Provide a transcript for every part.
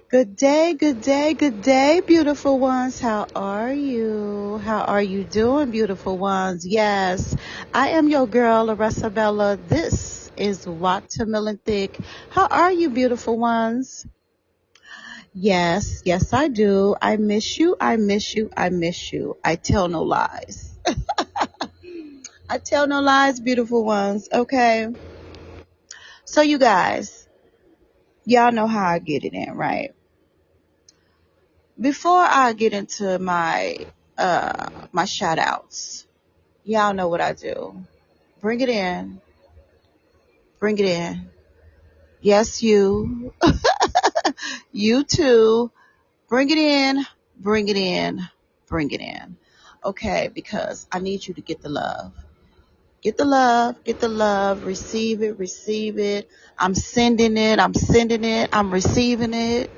Good day, good day, good day, beautiful ones. How are you? How are you doing, beautiful ones? Yes, I am your girl, Larissa Bella. This is Watermelon Thick. How are you, beautiful ones? Yes, yes, I do. I miss you. I miss you. I miss you. I tell no lies. I tell no lies, beautiful ones. Okay. So, you guys, y'all know how I get it in, right? Before I get into my shout outs, y'all know what I do. Bring it in. Bring it in. Yes, you. You too. Bring it in. Bring it in. Bring it in. Okay, because I need you to get the love. Get the love. Get the love. Receive it. Receive it. I'm sending it. I'm sending it. I'm receiving it.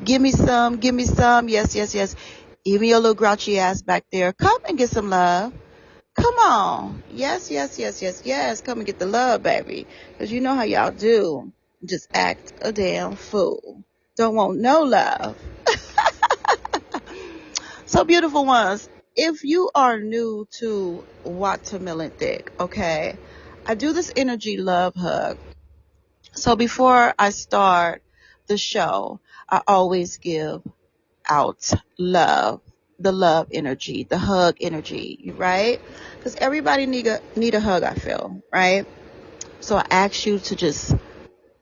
Give me some. Give me some. Yes, yes, yes. Even your little grouchy ass back there. Come and get some love. Come on. Yes, yes, yes, yes, yes. Come and get the love, baby. Because you know how y'all do. Just act a damn fool. Don't want no love. So, beautiful ones, if you are new to Watermelon Thick, okay, I do this energy love hug. So, before I start the show, I always give out love, the love energy, the hug energy, right? Because everybody need a hug, I feel, right? So I ask you to just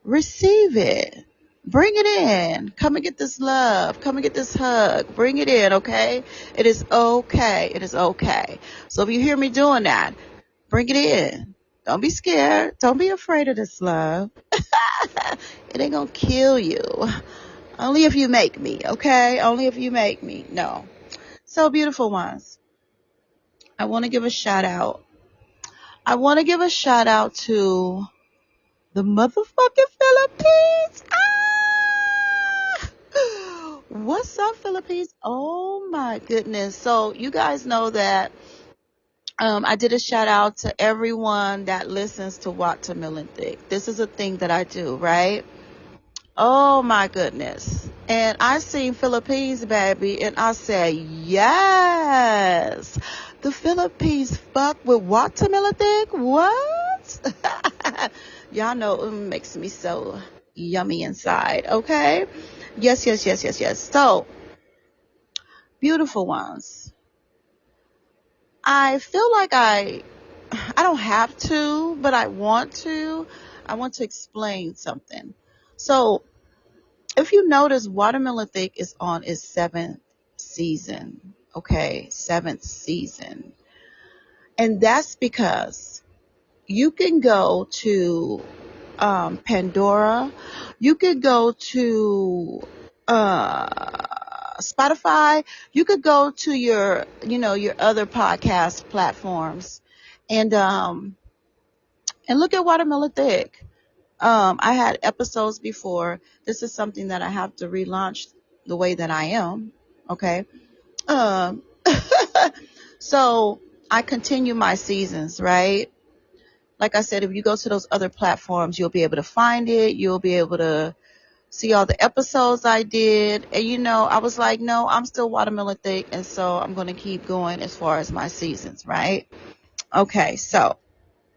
receive it. Bring it in. Come and get this love. Come and get this hug. Bring it in, okay? It is okay. It is okay. So if you hear me doing that, bring it in. Don't be scared. Don't be afraid of this love. It ain't gonna kill you. Only if you make me, okay? Only if you make me. No. So, beautiful ones, I want to give a shout out. I want to give a shout out to the motherfucking Philippines. What's up, Philippines? Oh my goodness. So, you guys know that I did a shout out to everyone that listens to Watermelon Thick. This is a thing that I do, right? Oh my goodness. And I seen Philippines, baby, and I said, yes. The Philippines fuck with Watermelon Thick? What? Y'all know it makes me so yummy inside, okay? Yes, yes, yes, yes, yes. So, beautiful ones. I feel like I don't have to, but I want to. I want to explain something. So, if you notice, Watermelon Thick is on its seventh season. Okay, seventh season. And that's because you can go to Pandora, you could go to Spotify, you could go to your other podcast platforms, and look at Watermelon Thick. I had episodes before. This is something that I have to relaunch the way that I am. Okay. Um, so I continue my seasons, right? Like I said, if you go to those other platforms, you'll be able to find it. You'll be able to see all the episodes I did. And I was like, no, I'm still Watermelon Thick. And so I'm going to keep going as far as my seasons, right? Okay. So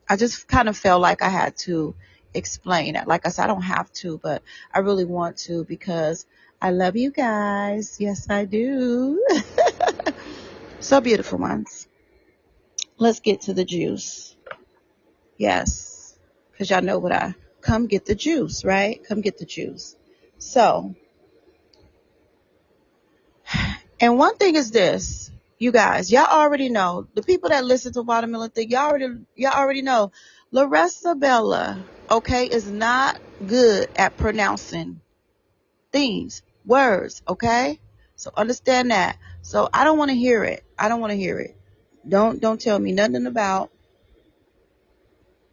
I just kind of felt like I had to explain it. Like I said, I don't have to, but I really want to because I love you guys. Yes, I do. So, beautiful ones. Let's get to the juice. Yes, because y'all know what I come get the juice, right? Come get the juice. So, and one thing is this, you guys, y'all already know, the people that listen to Watermelon Thing, y'all already know, Larissa Bella, okay, is not good at pronouncing things, words, okay? So understand that. So I don't want to hear it. I don't want to hear it. Don't tell me nothing about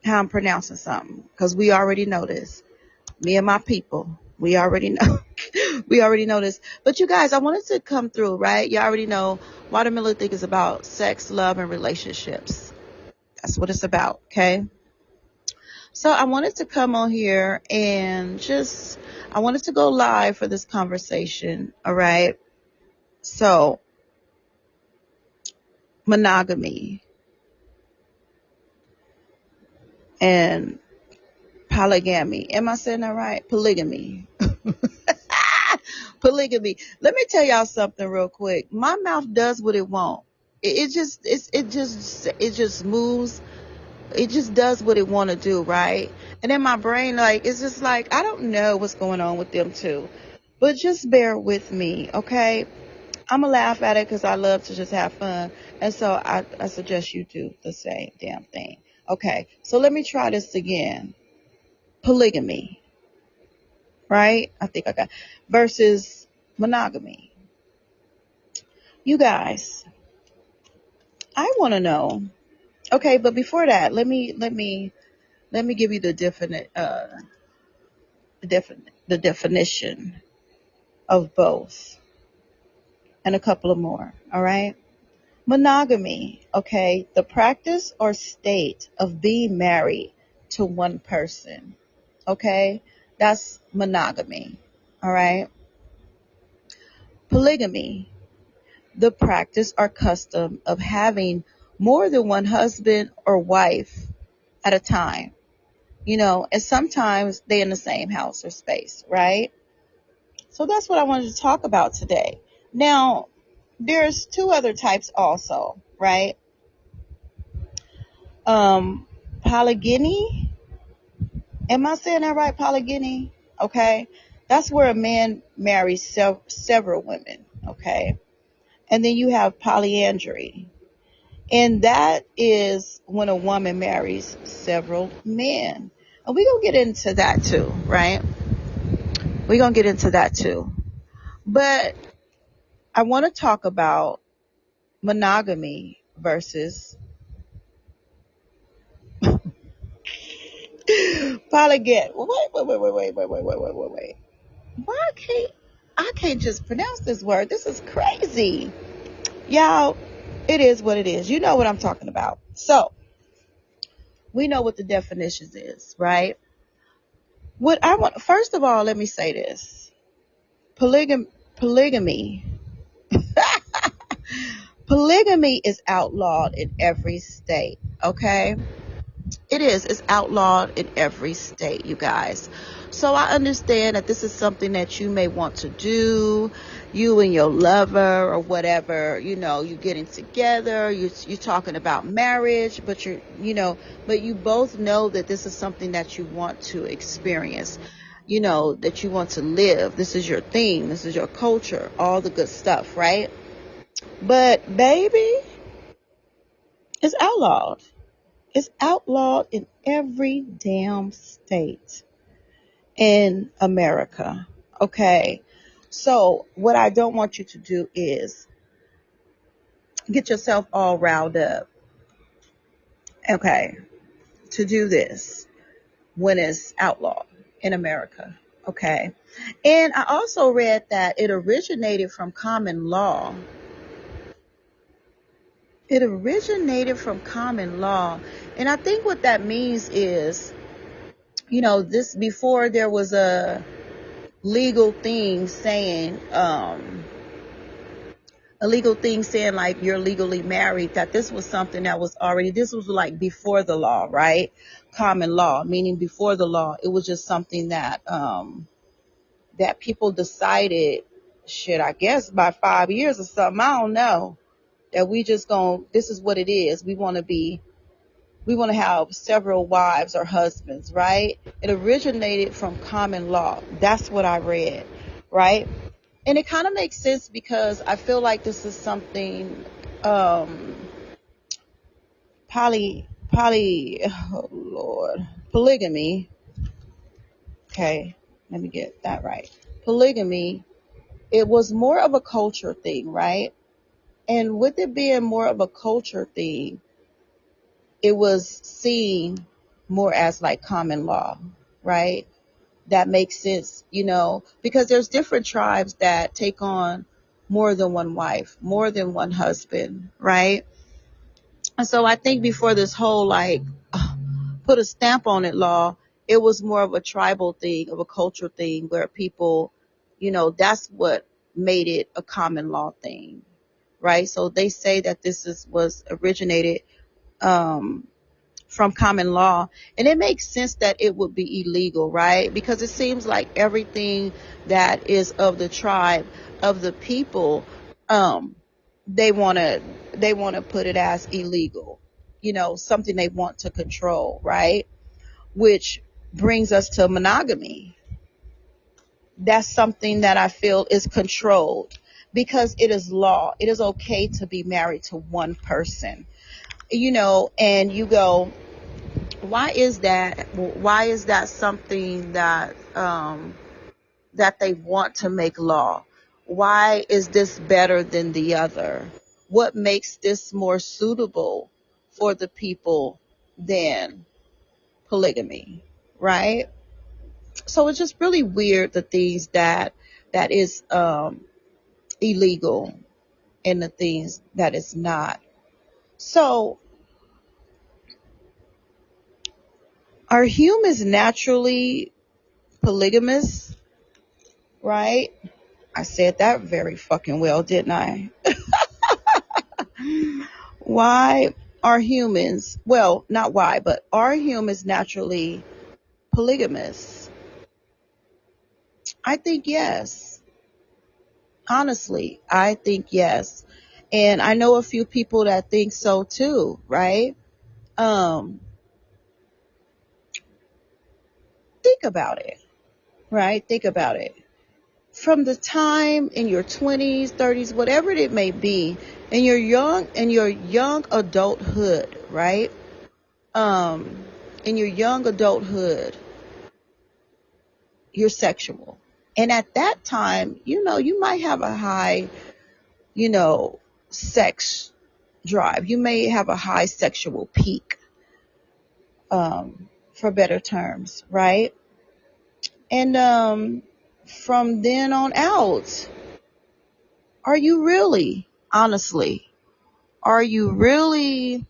how I'm pronouncing something, because we already know this. Me and my people, we already know. We already know this. But you guys, I wanted to come through, right? You already know Watermelon Thick is about sex, love, and relationships. That's what it's about, okay? So I wanted to come on here and I wanted to go live for this conversation. All right. So monogamy and polygamy. Am I saying that right? Polygamy. Polygamy. Let me tell y'all something real quick. My mouth does what it wants. It just moves. It just does what it want to do, right? And then my brain, like, it's just like, I don't know what's going on with them too. But just bear with me, okay? I'm going to laugh at it because I love to just have fun. And so I suggest you do the same damn thing. Okay, so let me try this again. Polygamy, right? I think I got versus monogamy. You guys, I want to know. Okay, but before that, let me give you the the definition of both and a couple of more. All right. Monogamy, okay, the practice or state of being married to one person. Okay, that's monogamy. All right. Polygamy, the practice or custom of having more than one husband or wife at a time. And sometimes they in the same house or space, right? So that's what I wanted to talk about today. Now, there's two other types also, right? Polygyny. Am I saying that right? Polygyny. Okay. That's where a man marries several women. Okay. And then you have polyandry. And that is when a woman marries several men. And we're going to get into that too, right? We're going to get into that too. But I want to talk about monogamy versus polygamy. Wait. Why I can't just pronounce this word? This is crazy. Y'all, it is what it is. You know what I'm talking about. So, we know what the definitions is, right? First of all, let me say this. Polygamy. Polygamy is outlawed in every state, okay? It is. It's outlawed in every state, you guys. So I understand that this is something that you may want to do, you and your lover or whatever, you're getting together, you're talking about marriage, but but you both know that this is something that you want to experience, that you want to live. This is your thing. This is your culture, all the good stuff, right? But baby, it's outlawed. It's outlawed in every damn state in America. Okay. So what I don't want you to do is get yourself all riled up. Okay. To do this when it's outlawed in America. Okay. And I also read that it originated from common law. It originated from common law. And I think what that means is, this before there was a legal thing saying, like you're legally married, that this was something that was already, this was like before the law, right? Common law, meaning before the law, it was just something that, that people decided, I guess by 5 years or something, I don't know, that this is what it is. We want to have several wives or husbands, right? It originated from common law. That's what I read, right? And it kind of makes sense because I feel like this is something, oh Lord, polygamy. Okay, let me get that right. Polygamy, it was more of a culture thing, right? And with it being more of a culture thing, it was seen more as like common law, right? That makes sense, because there's different tribes that take on more than one wife, more than one husband, right? And so I think before this whole like put a stamp on it law. It was more of a tribal thing, of a cultural thing where people, that's what made it a common law thing, right? So they say that was originated um, from common law, and it makes sense that it would be illegal, right? Because it seems like everything that is of the tribe, of the people, um, they want to put it as illegal, something they want to control, right? Which brings us to monogamy. That's something that I feel is controlled because it is law. It is okay to be married to one person, and you go, why is that? Why is that something that they want to make law? Why is this better than the other? What makes this more suitable for the people than polygamy, right? So it's just really weird, the things that is illegal and the things that is not. So are humans naturally polygamous, right? I said that very fucking well, didn't I? Why are humans, well, not why, but are humans naturally polygamous? I think yes. Honestly, I think yes. And I know a few people that think so too, right? Um, think about it, right? Think about it. From the time in your 20s, 30s, whatever it may be, in your young adulthood, right? Um, in your young adulthood, you're sexual. And at that time, you might have a high, you know, sex drive. You may have a high sexual peak, for better terms, right? And from then on out, are you really, honestly, are you really,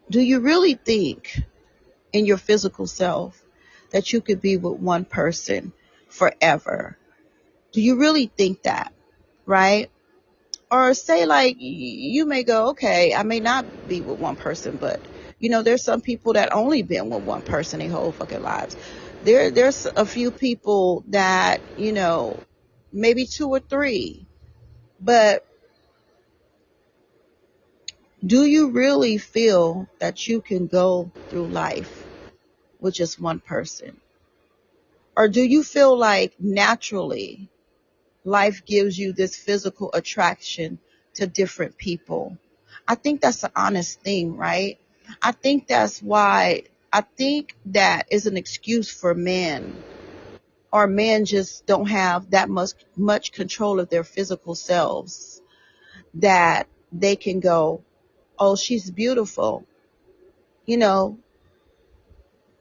do you really think in your physical self that you could be with one person forever? Do you really think that, right? Or say, like, you may go, okay, I may not be with one person, but there's some people that only been with one person their whole fucking lives. There's a few people that, maybe two or three, but do you really feel that you can go through life with just one person? Or do you feel like naturally life gives you this physical attraction to different people? I think that's an honest thing, right? I think that's why, I think that is an excuse for men, or men just don't have that much control of their physical selves, that they can go, oh, she's beautiful, you know,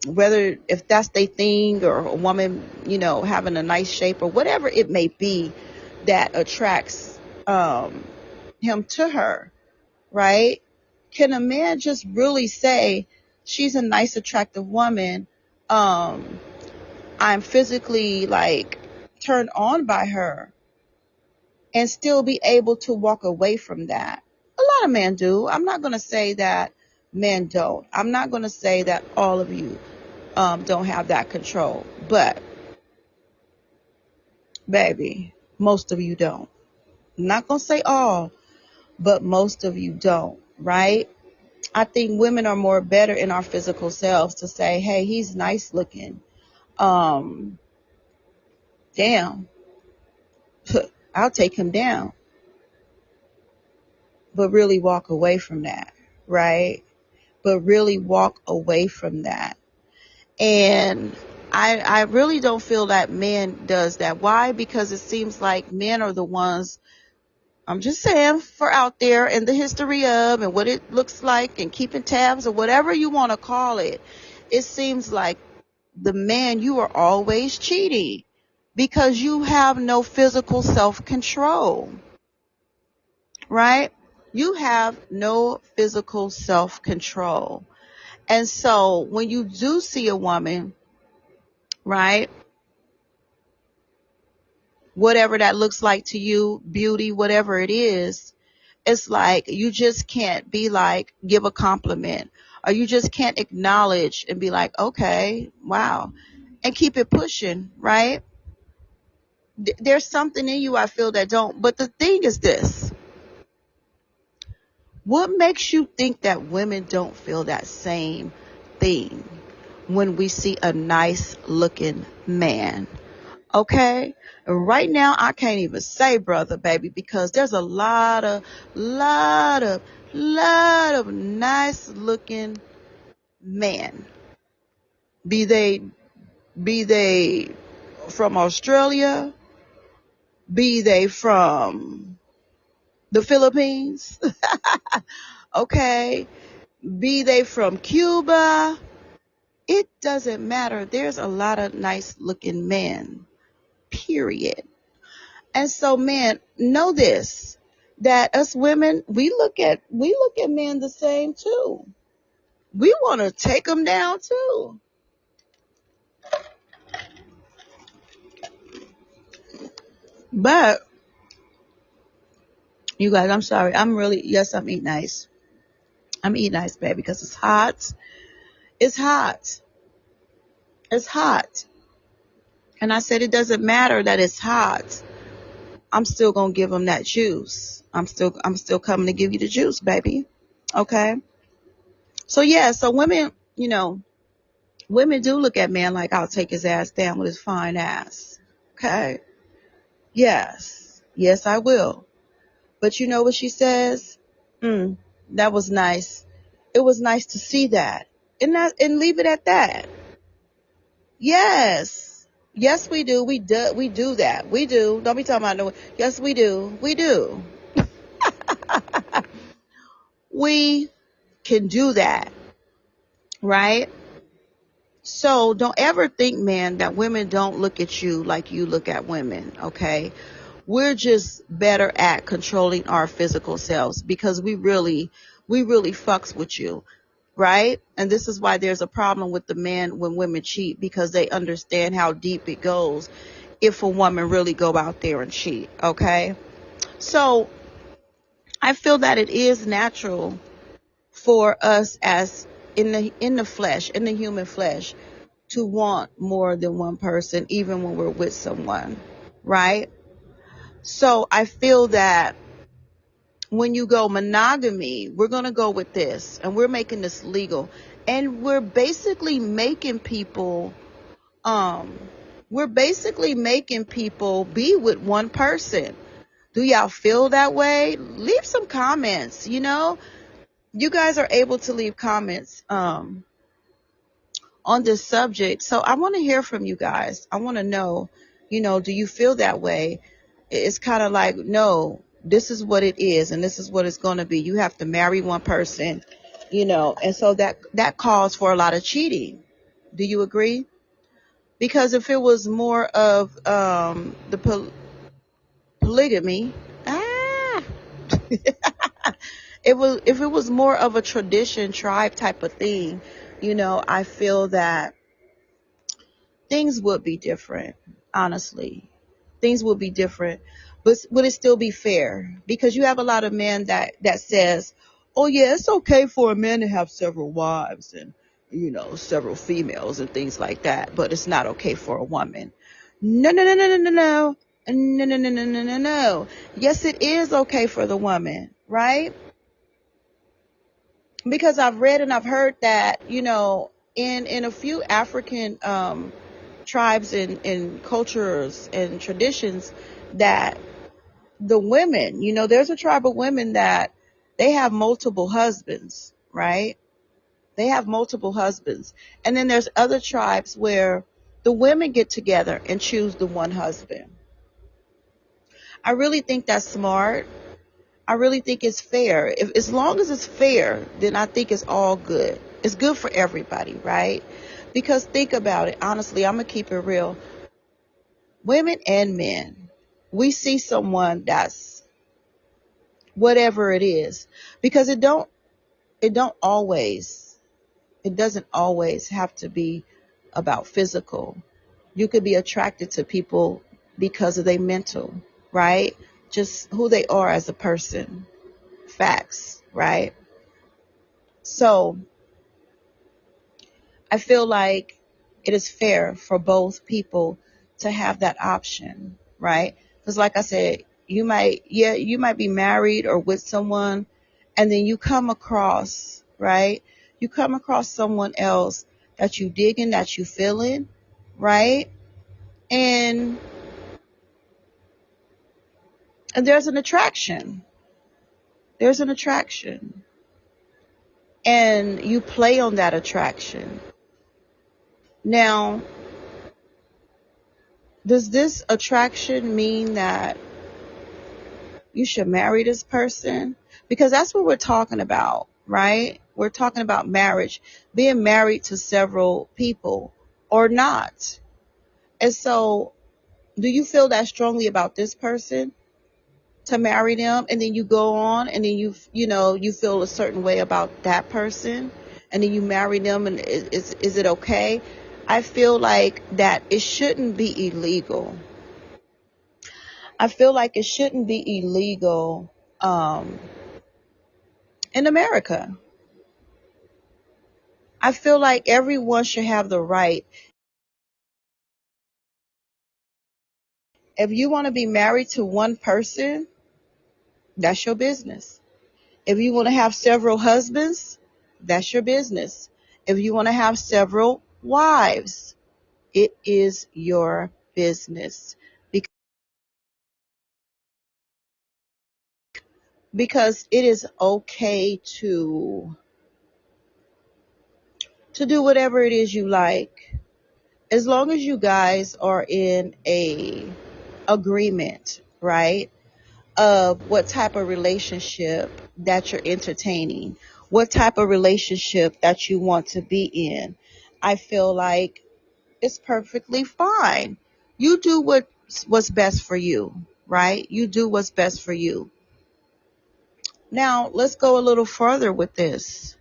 whether if that's their thing, or a woman, having a nice shape or whatever it may be that attracts him to her, right? Can a man just really say, she's a nice, attractive woman, um, I'm physically like turned on by her, and still be able to walk away from that? A lot of men do. I'm not going to say that men don't. I'm not going to say that all of you don't have that control. But, baby, most of you don't. I'm not going to say all, but most of you don't, right? I think women are more better in our physical selves to say, hey, he's nice looking. Um, Damn, I'll take him down. But really walk away from that, right? But really walk away from that. And I really don't feel that men does that. Why? Because it seems like men are the ones, I'm just saying, for out there in the history of and what it looks like and keeping tabs or whatever you want to call it. It seems like the man, you are always cheating because you have no physical self-control, right? you have no physical self-control. And so when you do see a woman, right, whatever that looks like to you, beauty, whatever it is, it's like you just can't be like, give a compliment, or you just can't acknowledge and be like, okay, wow, and keep it pushing, right? There's something in you, I feel, that don't. But the thing is this: what makes you think that women don't feel that same thing when we see a nice looking man? Okay. Right now, I can't even say brother, baby, because there's a lot of, lot of nice looking men. Be they from Australia, be they from the Philippines, okay, be they from Cuba. It doesn't matter. There's a lot of nice looking men, period. And so, man, know this, that us women, we look at men the same too. We want to take them down too. But you guys, I'm sorry. Yes, I'm eating nice. I'm eating nice, baby, because it's hot. It's hot. It's hot. And I said it doesn't matter that it's hot. I'm still gonna give them that juice. I'm still coming to give you the juice, baby. Okay. So yeah, so women, women do look at men like, I'll take his ass down with his fine ass. Okay. Yes. Yes, I will. But you know what she says? That was nice. It was nice to see that. And leave it at that. Yes. Yes, we do. We do that. We do. Don't be talking about no. Yes, we do. We do. We can do that, right? So don't ever think, man, that women don't look at you like you look at women, okay? We're just better at controlling our physical selves because we really fucks with you, right? And this is why there's a problem with the men when women cheat, because they understand how deep it goes if a woman really go out there and cheat, okay? So I feel that it is natural for us, as in the flesh, in the human flesh, to want more than one person, even when we're with someone, right? So I feel that when you go monogamy, we're going to go with this, and we're making this legal, and um we're basically making people be with one person. Do y'all feel that way? Leave some comments. You guys are able to leave comments on this subject. So I want to hear from you guys. I want to know, do you feel that way? It's kind of like, no, this is what it is, and this is what it's going to be. You have to marry one person, and so that calls for a lot of cheating. Do you agree? Because if it was more of the polygamy, ah, if it was more of a tradition, tribe type of thing, I feel that things would be different. Honestly, things would be different. But would it still be fair? Because you have a lot of men that says, oh yeah, it's okay for a man to have several wives and several females and things like that, but it's not okay for a woman. No, no, no, no, no, no, no. No, no, no, no, no, no, no. Yes, it is okay for the woman, right? Because I've read and I've heard that, in a few African tribes and cultures and traditions, that the women, there's a tribe of women that they have multiple husbands, right? They have multiple husbands. And then there's other tribes where the women get together and choose the one husband. I really think that's smart. I really think it's fair. As long as it's fair, then I think it's all good. It's good for everybody, right? Because think about it. Honestly, I'm going to keep it real. Women and men, we see someone that's whatever it is, because it doesn't always have to be about physical. You could be attracted to people because of their mental, right? Just who they are as a person. Facts, right? So I feel like it is fair for both people to have that option, right? Because like I said, you might be married or with someone, and then you come across, right? You come across someone else that you digging, that you feeling, right? And and there's an attraction. There's an attraction. And you play on that attraction. Now, does this attraction mean that you should marry this person? Because that's what we're talking about, right? We're talking about marriage, being married to several people or not. And so, do you feel that strongly about this person to marry them, and then you go on and then you feel a certain way about that person, and then you marry them, and is it okay? I feel like that it shouldn't be illegal. I feel like it shouldn't be illegal um, in America. I feel like everyone should have the right. If you want to be married to one person, that's your business. If you want to have several husbands, that's your business. If you want to have several wives, it is your business. Because it is okay to do whatever it is you like, as long as you guys are in a agreement, right? Of what type of relationship that you're entertaining, what type of relationship that you want to be in. I feel like it's perfectly fine. You do what's best for you, right? You do what's best for you. Now, let's go a little further with this.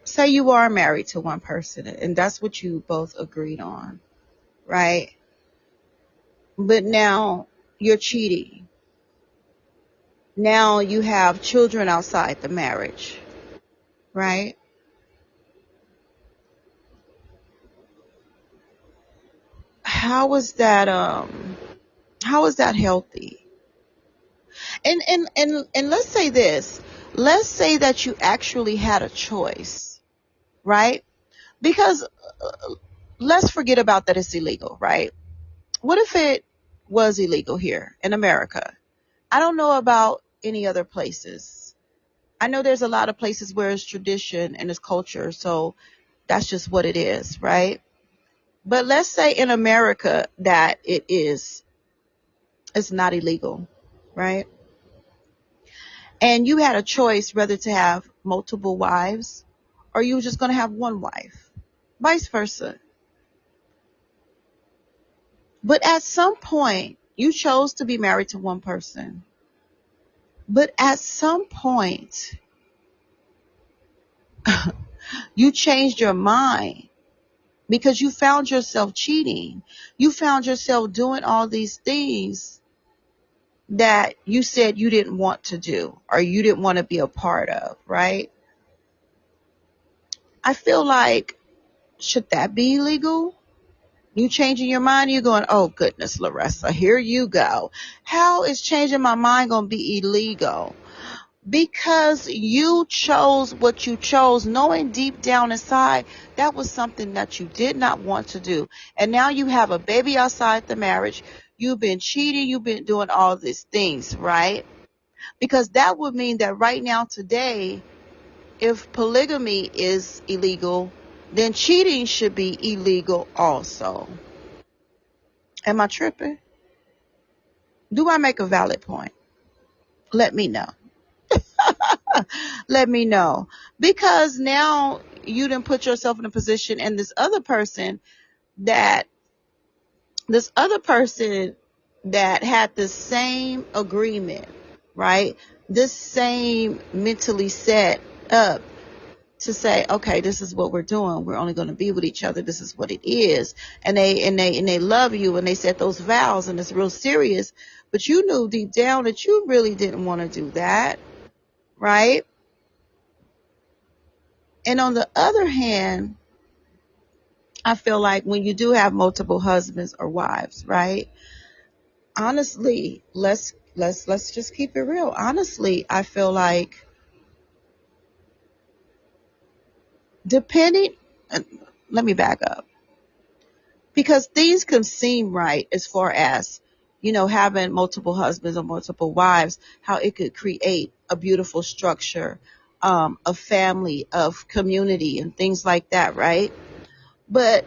Say you are married to one person and that's what you both agreed on, right? But now you're cheating. Now you have children outside the marriage, right? How is that how is that healthy? And let's say this. Let's say that you actually had a choice, right? Because let's forget about that it's illegal, right? What if it was illegal here in America? I don't know about any other places. I know there's a lot of places where it's tradition and it's culture, so that's just what it is, right? But let's say in America that it's not illegal, right? And you had a choice whether to have multiple wives or you were just going to have one wife, vice versa. But at some point, you chose to be married to one person. But at some point, you changed your mind because you found yourself cheating. You found yourself doing all these things that you said you didn't want to do or you didn't want to be a part of, right? I feel like, should that be illegal? You changing your mind, you're going, oh goodness, Larissa, here you go. How is changing my mind going to be illegal? Because you chose what you chose, knowing deep down inside that was something that you did not want to do. And now you have a baby outside the marriage. You've been cheating. You've been doing all these things, right? Because that would mean that right now, today, if polygamy is illegal, then cheating should be illegal also. Am I tripping? Do I make a valid point? Let me know. Let me know. Because now you didn't put yourself in a position, and this other person, that this other person that had the same agreement, right? This same mentally set up to say, okay, this is what we're doing. We're only going to be with each other. This is what it is. And they love you, and they set those vows, and it's real serious. But you knew deep down that you really didn't want to do that, right? And on the other hand, I feel like when you do have multiple husbands or wives, right? Honestly, let's just keep it real. Honestly, I feel like depending, let me back up, because things can seem right as far as, having multiple husbands or multiple wives, how it could create a beautiful structure, of family, of community, and things like that, right? But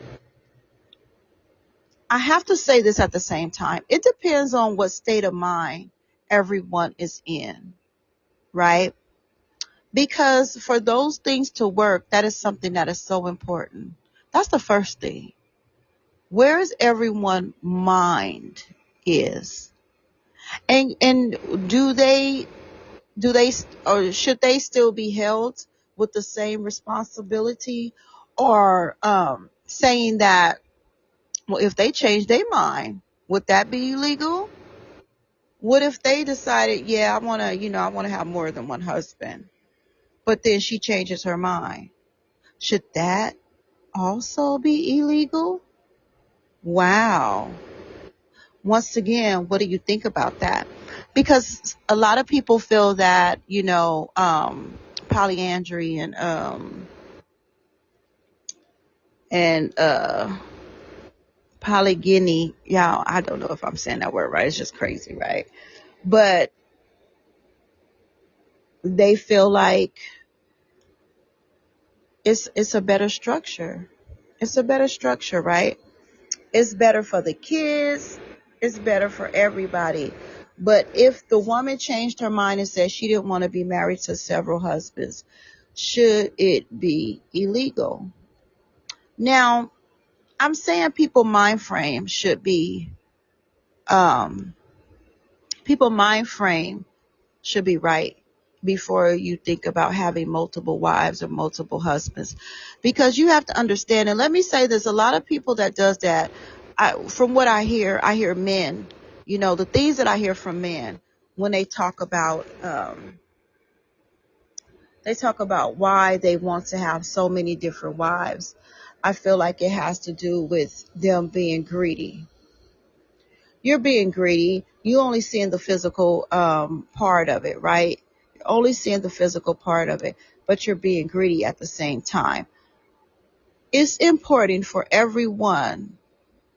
I have to say this at the same time. It depends on what state of mind everyone is in, right? Because for those things to work, that is something that is so important. That's the first thing. Where is everyone mind is? And do they or should they still be held with the same responsibility, or saying that, well, if they change their mind, would that be illegal? What if they decided, yeah, I want to have more than one husband, but then she changes her mind? Should that also be illegal? Wow. Once again, what do you think about that? Because a lot of people feel that, polyandry and polygyny, y'all, I don't know if I'm saying that word right. It's just crazy, right? But they feel like it's a better structure. It's a better structure, right? It's better for the kids. It's better for everybody. But if the woman changed her mind and said she didn't want to be married to several husbands, should it be illegal? Now, I'm saying um, people mind frame should be right before you think about having multiple wives or multiple husbands, because you have to understand. And let me say this: a lot of people that does that, from what I hear men, the things that I hear from men when they talk about why they want to have so many different wives. I feel like it has to do with them being greedy. You're being greedy. You only seeing the physical part of it, right? You're only seeing the physical part of it, but you're being greedy at the same time. It's important for everyone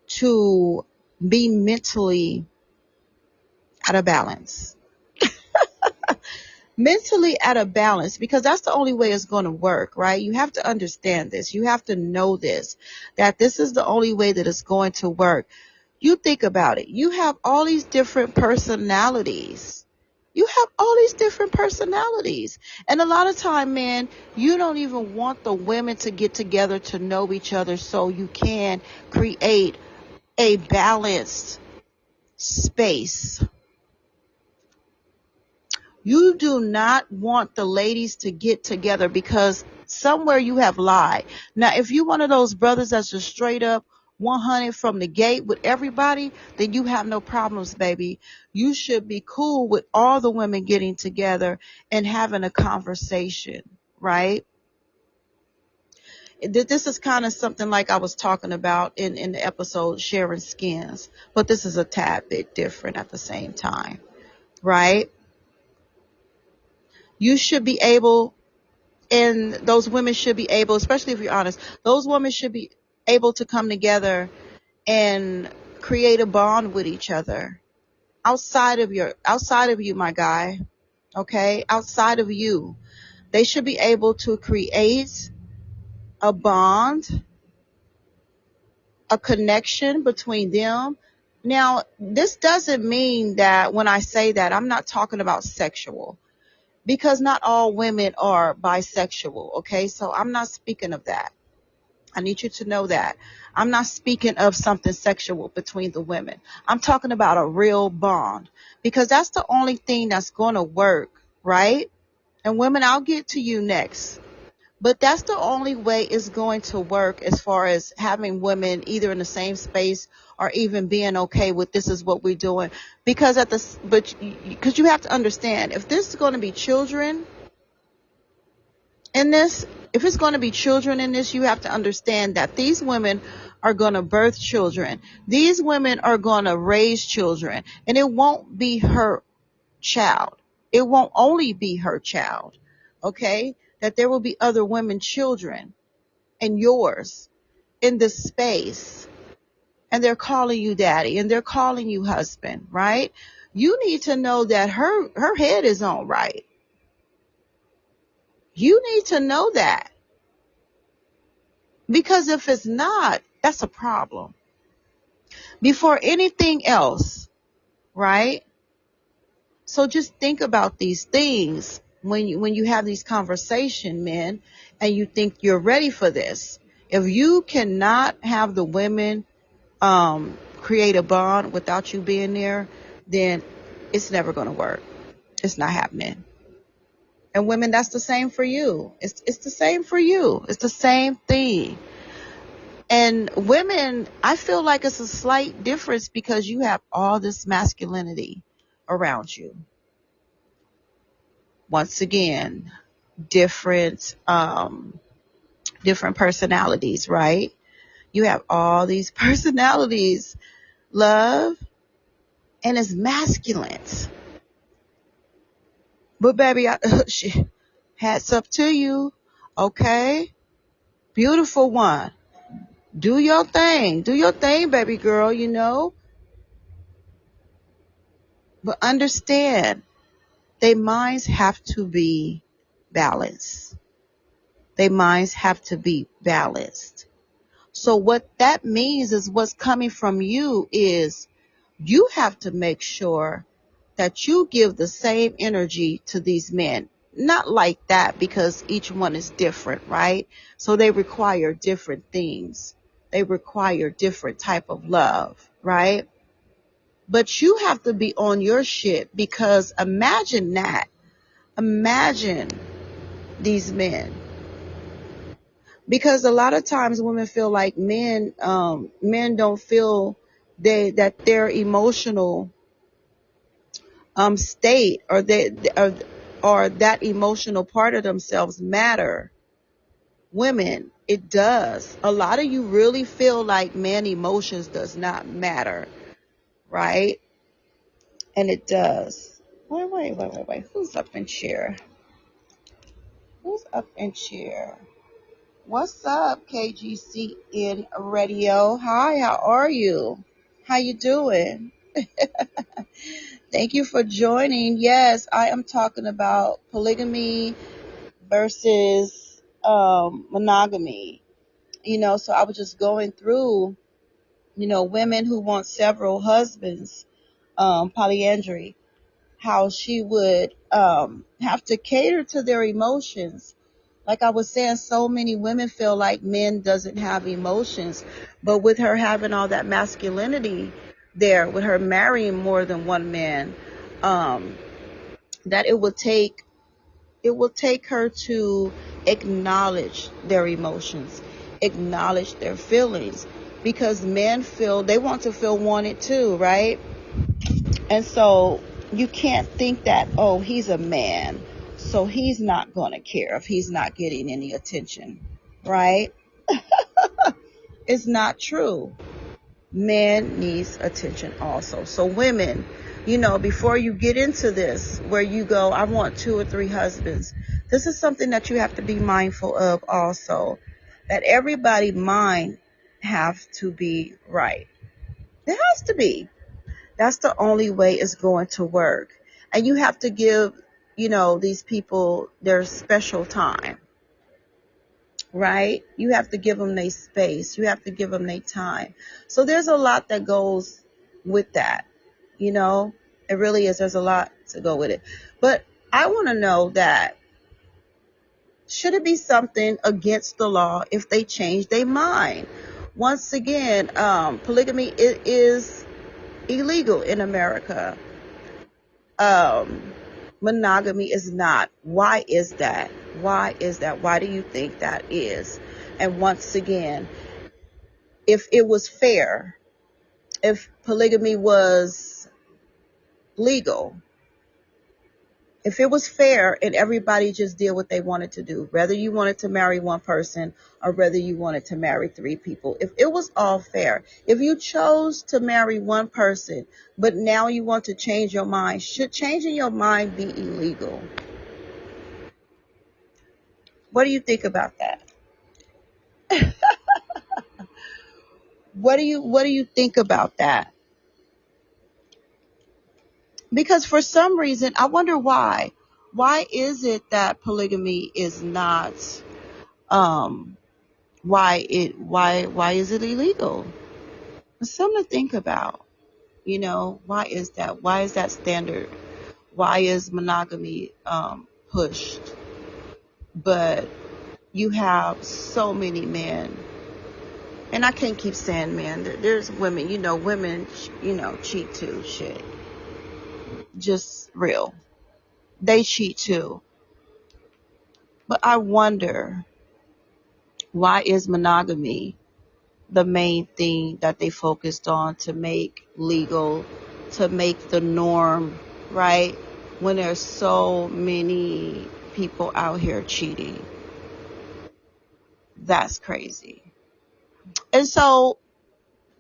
to be mentally out of balance. Mentally out of balance, because that's the only way it's going to work, right? You have to understand this. You have to know this, that this is the only way that it's going to work. You think about it. You have all these different personalities. You have all these different personalities. And a lot of time, man, you don't even want the women to get together to know each other so you can create a balanced space. You do not want the ladies to get together because somewhere you have lied. Now, if you're one of those brothers that's just straight up 100 from the gate with everybody, then you have no problems, baby. You should be cool with all the women getting together and having a conversation, right? This is kind of something like I was talking about in the episode Sharing Skins, but this is a tad bit different at the same time, right? You should be able, and those women should be able, especially if you're honest, those women should be able to come together and create a bond with each other outside of you, my guy. Okay? Outside of you. They should be able to create a bond, a connection between them. Now, this doesn't mean that when I say that, I'm not talking about sexual, because not all women are bisexual, okay? So I'm not speaking of that. I need you to know that. I'm not speaking of something sexual between the women. I'm talking about a real bond, because that's the only thing that's going to work, right? And women, I'll get to you next. But that's the only way it's going to work, as far as having women either in the same space or even being okay with this is what we're doing. Because because you have to understand, if this is going to be children in this, if it's going to be children in this, you have to understand that these women are going to birth children. These women are going to raise children, and it won't be her child. It won't only be her child. Okay? That there will be other women children and yours in this space, and they're calling you daddy and they're calling you husband, right? You need to know that her head is on right. You need to know that, because if it's not, that's a problem. Before anything else, right? So just think about these things when you have these conversations, men, and you think you're ready for this. If you cannot have the women create a bond without you being there, then it's never going to work. It's not happening. And women, that's the same for you. It's the same for you. It's the same thing. And women, I feel like it's a slight difference because you have all this masculinity around you. Once again, different personalities, right? You have all these personalities, love, and it's masculine. But baby, hats up to you. Okay? Beautiful one. Do your thing. Do your thing, baby girl, But understand, their minds have to be balanced. Their minds have to be balanced. So what that means is, what's coming from you is, you have to make sure that you give the same energy to these men. Not like that, because each one is different, right? So they require different things. They require different type of love, right? But you have to be on your shit, because imagine that. Imagine these men. Because a lot of times women feel like men don't feel that their emotional state, or or that emotional part of themselves matter. Women, it does. A lot of you really feel like man emotions does not matter, right? And it does. Wait. Who's up in chair? Who's up in chair? What's up, KGCN Radio? Hi, how are you? How you doing? Thank you for joining. Yes, I am talking about polygamy versus monogamy. So I was just going through, women who want several husbands, polyandry, how she would have to cater to their emotions. Like I was saying, so many women feel like men doesn't have emotions, but with her having all that masculinity there, with her marrying more than one man, that it will take her to acknowledge their emotions, acknowledge their feelings, because men feel, they want to feel wanted too, right? And so you can't think that, oh, he's a man, so he's not going to care if he's not getting any attention, right? It's not true. Man needs attention also. So women, before you get into this, where you go, I want 2 or 3 husbands, this is something that you have to be mindful of also, that everybody's mind have to be right. It has to be. That's the only way it's going to work. And you have to give, these people their special time, right? You have to give them their space. You have to give them their time. So there's a lot that goes with that, It really is. There's a lot to go with it. But I want to know that Should it be something against the law if they change their mind? Once again, polygamy is illegal in America. Monogamy is not. Why is that? Why is that? Why do you think that is? And once again, if it was fair, if polygamy was legal, if it was fair and everybody just did what they wanted to do, whether you wanted to marry one person or whether you wanted to marry 3 people, if it was all fair, if you chose to marry one person, but now you want to change your mind, should changing your mind be illegal? What do you think about that? What do you think about that? Because for some reason, I wonder why. Why is it that polygamy is not why is it illegal? It's something to think about. Why is that? Why is that standard? Why is monogamy pushed? But you have so many men, and I can't keep saying men. There's women, women, cheat too. Shit. Just real. They cheat too. But I wonder, why is monogamy the main thing that they focused on to make legal, to make the norm, right? When there's so many people out here cheating. That's crazy. And so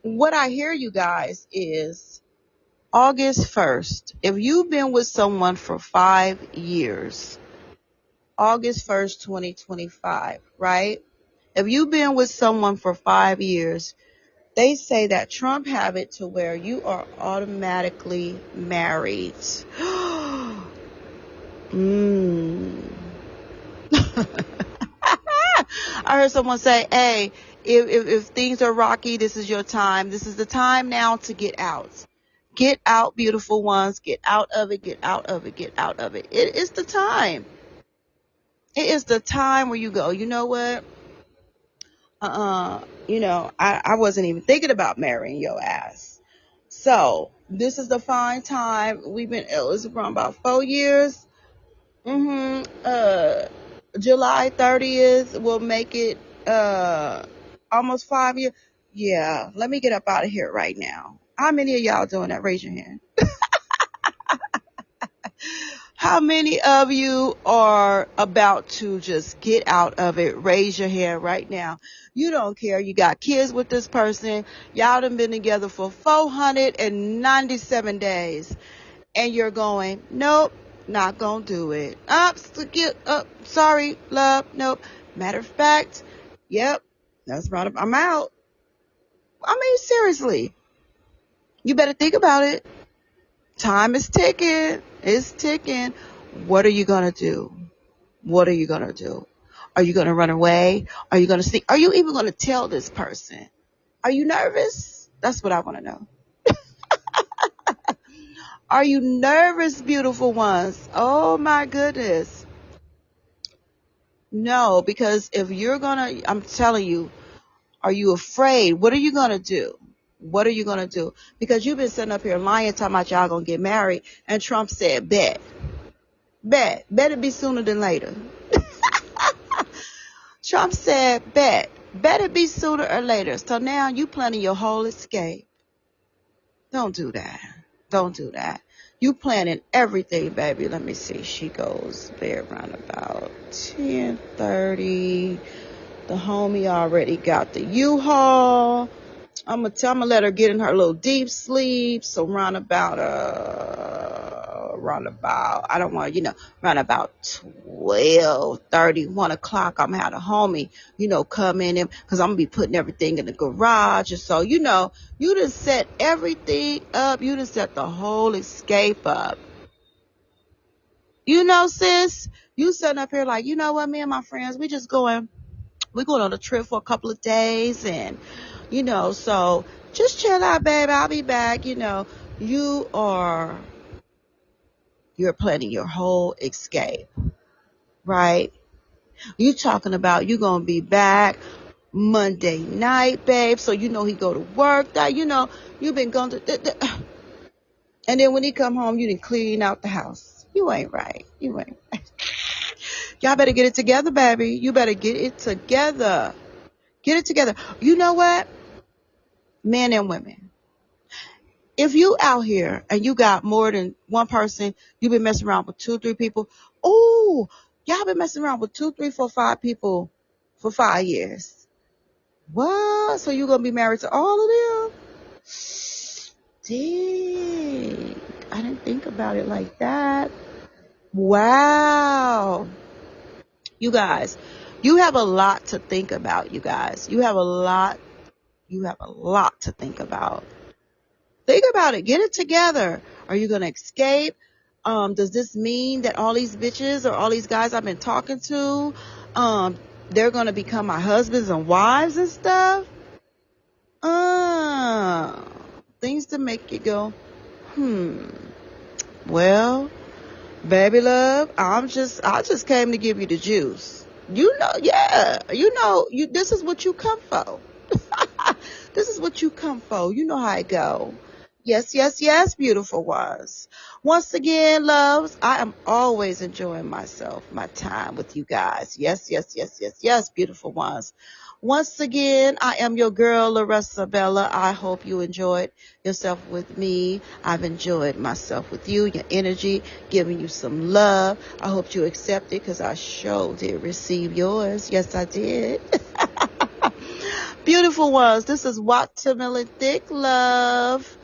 what I hear, you guys, is August 1st. If you've been with someone for 5 years, August 1st, 2025, right? If you've been with someone for 5 years, they say that Trump have it to where you are automatically married. I heard someone say, hey, if things are rocky, this is your time. This is the time now to get out. Get out, beautiful ones. Get out of it. Get out of it. Get out of it. It is the time. It is the time where you go, you know what? I wasn't even thinking about marrying your ass. So this is the fine time. It's around about 4 years. July 30th will make it almost 5 years. Yeah, let me get up out of here right now. How many of y'all doing that? Raise your hand. How many of you are about to just get out of it? Raise your hand right now. You don't care. You got kids with this person. Y'all done been together for 497 days. And you're going, nope, not gonna do it. Sorry, love, nope. Matter of fact, yep, that's right. I'm out. I mean, seriously, you better think about it. Time is ticking. It's ticking. What are you gonna do? What are you gonna do? Are you gonna run away? Are you gonna see? Are you even gonna tell this person? Are you nervous? That's what I want to know. Are you nervous, beautiful ones? Oh my goodness. No, because if you're gonna, I'm telling you, are you afraid? What are you gonna do? What are you gonna do? Because you've been sitting up here lying, talking about y'all gonna get married, and Trump said, bet it be sooner than later. Trump said, bet it be sooner or later. So now you planning your whole escape. Don't do that. Don't do that. You planning everything, baby. Let me see. She goes there around about 10:30. The homie already got the U-Haul. I'm gonna let her get in her little deep sleep. So round about I don't want round about 12:30, 1 o'clock. I'm gonna have the homie come in because I'm gonna be putting everything in the garage. And so you done set everything up. You done set the whole escape up. Sis, you sitting up here like, you know what, me and my friends, we're going on a trip for a couple of days, and so just chill out, baby. I'll be back. You're planning your whole escape, right? You talking about you gonna be back Monday night, babe. So you know he go to work. That you know you been going to. And then when he come home, you didn't clean out the house. You ain't right. You ain't. Y'all better get it together, baby. You better get it together. Get it together. You know what? Men and women. If you out here and you got more than one person, you've been messing around with 2, 3 people. Oh, y'all been messing around with 2, 3, 4, 5 people for 5 years. What? So you gonna be married to all of them? Dang. I didn't think about it like that. Wow. You guys, you have a lot to think about, you guys. You have a lot to think about. Think about it. Get it together. Are you going to escape? Does this mean that all these bitches or all these guys I've been talking to, they're going to become my husbands and wives and stuff? Things to make you go, well, baby love, I just came to give you the juice. You know, yeah, this is what you come for. This is what you come for. You know how it go. Yes, yes, yes, beautiful ones. Once again, loves, I am always enjoying myself, my time with you guys. Yes, yes, yes, yes, yes, beautiful ones. Once again, I am your girl, Larissa Bella. I hope you enjoyed yourself with me. I've enjoyed myself with you, your energy, giving you some love. I hope you accept it because I sure did receive yours. Yes, I did. Beautiful ones, this is Watermelon Thick Love.